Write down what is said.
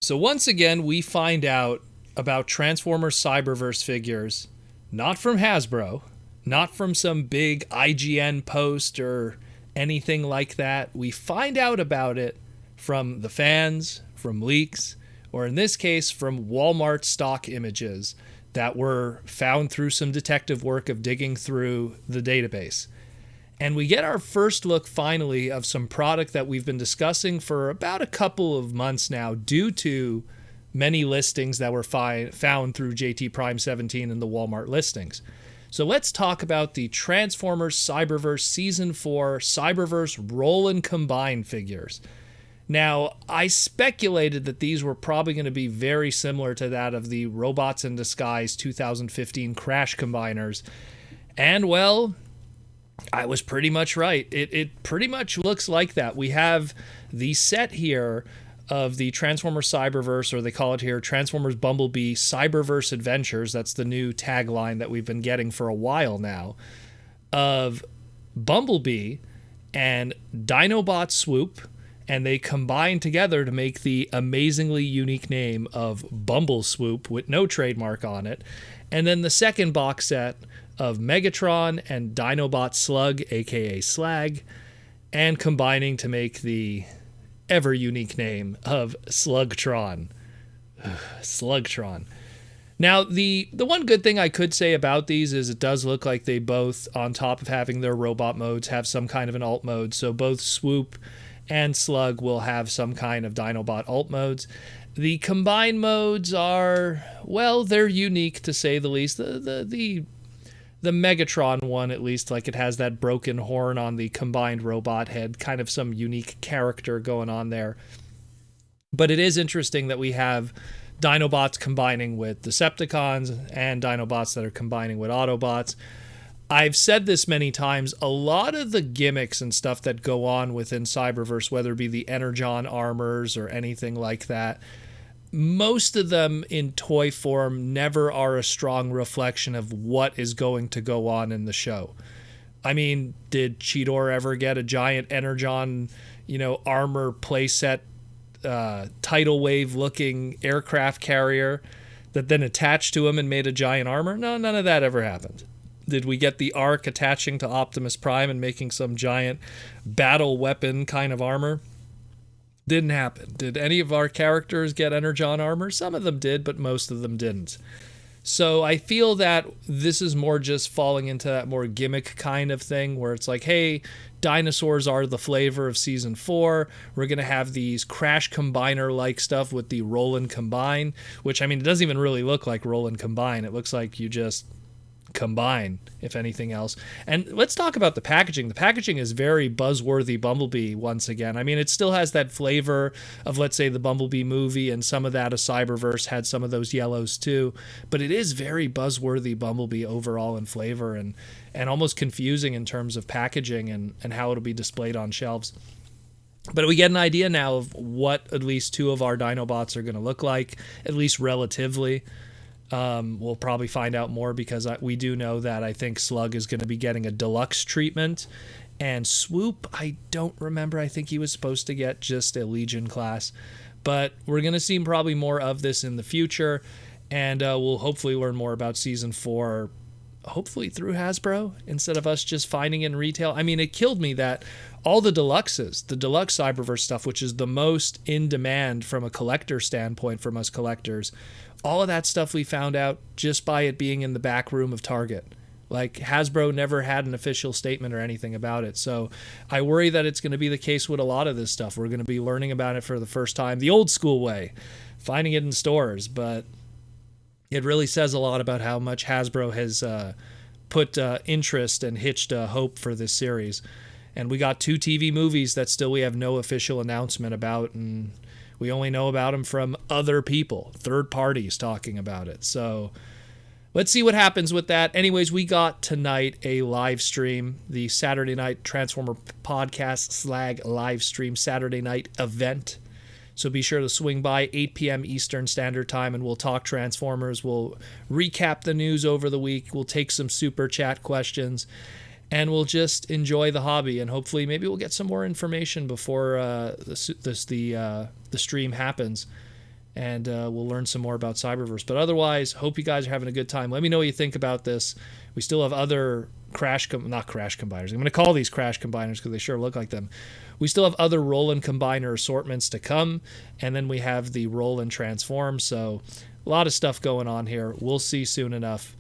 So once again, we find out about Transformers Cyberverse figures, not from Hasbro, not from some big IGN post or anything like that. We find out about it from the fans, from leaks, or in this case, from Walmart stock images that were found through some detective work of digging through the database. And we get our first look finally of some product that we've been discussing for about a couple of months now due to many listings that were found through JT Prime 17 and the Walmart listings. So let's talk about the Transformers Cyberverse Season 4 Cyberverse Roll and Combine figures. Now, I speculated that these were probably going to be very similar to that of the Robots in Disguise 2015 Crash Combiners. And well, I was pretty much right. It pretty much looks like that. We have the set here of the Transformers Cyberverse, or they call it here Transformers Bumblebee Cyberverse Adventures. That's the new tagline that we've been getting for a while now, of Bumblebee and Dinobot Swoop, and they combine together to make the amazingly unique name of BumbleSwoop with no trademark on it. And then the second box set of Megatron and Dinobot Slug, aka Slag, and combining to make the ever unique name of Slugtron. Slugtron. Now, the one good thing I could say about these is it does look like they both, on top of having their robot modes, have some kind of an alt mode. So both Swoop and Slug will have some kind of Dinobot alt modes. The combined modes are, well, they're unique to say the least. The Megatron one, at least, like it has that broken horn on the combined robot head, kind of some unique character going on there. But it is interesting that we have Dinobots combining with Decepticons and Dinobots that are combining with Autobots. I've said this many times, a lot of the gimmicks and stuff that go on within Cyberverse, whether it be the Energon armors or anything like that, most of them in toy form never are a strong reflection of what is going to go on in the show. I mean, did Cheetor ever get a giant Energon, armor playset, tidal wave looking aircraft carrier that then attached to him and made a giant armor? No, none of that ever happened. Did we get the Ark attaching to Optimus Prime and making some giant battle weapon kind of armor? Didn't happen. Did any of our characters get Energon armor? Some of them did, but most of them didn't. So I feel that this is more just falling into that more gimmick kind of thing where it's like, hey, dinosaurs are the flavor of Season 4. We're going to have these Crash Combiner-like stuff with the Roll and Combine, which, I mean, it doesn't even really look like Roll and Combine. It looks like you just combine, if anything else. And let's talk about the packaging. The packaging is very buzzworthy Bumblebee once again. I mean, it still has that flavor of, let's say, the Bumblebee movie, and some of that of Cyberverse had some of those yellows too, but it is very buzzworthy Bumblebee overall in flavor, and almost confusing in terms of packaging and how it'll be displayed on shelves. But we get an idea now of what at least two of our Dinobots are going to look like, at least relatively. We'll probably find out more because we do know that I think Slug is going to be getting a deluxe treatment. And Swoop, I don't remember. I think he was supposed to get just a Legion class. But we're going to see probably more of this in the future. And we'll hopefully learn more about Season 4, hopefully through Hasbro, instead of us just finding it in retail. I mean, it killed me that all the deluxes, the deluxe Cyberverse stuff, which is the most in demand from a collector standpoint from us collectors, all of that stuff we found out just by it being in the back room of Target. Like, Hasbro never had an official statement or anything about it. So I worry that it's going to be the case with a lot of this stuff. We're going to be learning about it for the first time the old school way, finding it in stores. But it really says a lot about how much Hasbro has put interest and hitched hope for this series. And we got 2 TV movies that still we have no official announcement about, and we only know about them from other people, third parties talking about it. So let's see what happens with that. Anyways, we got tonight a live stream, the Saturday Night Transformer Podcast Slag live stream Saturday night event. So be sure to swing by 8 p.m. Eastern Standard Time, and we'll talk Transformers. We'll recap the news over the week. We'll take some super chat questions, and we'll just enjoy the hobby. And hopefully, maybe we'll get some more information before the stream happens. and we'll learn some more about Cyberverse. But otherwise, hope you guys are having a good time. Let me know what you think about this. We still have other not crash combiners. I'm going to call these crash combiners because they sure look like them. We still have other roll and combiner assortments to come, and then we have the roll and transform. So a lot of stuff going on here. We'll see soon enough.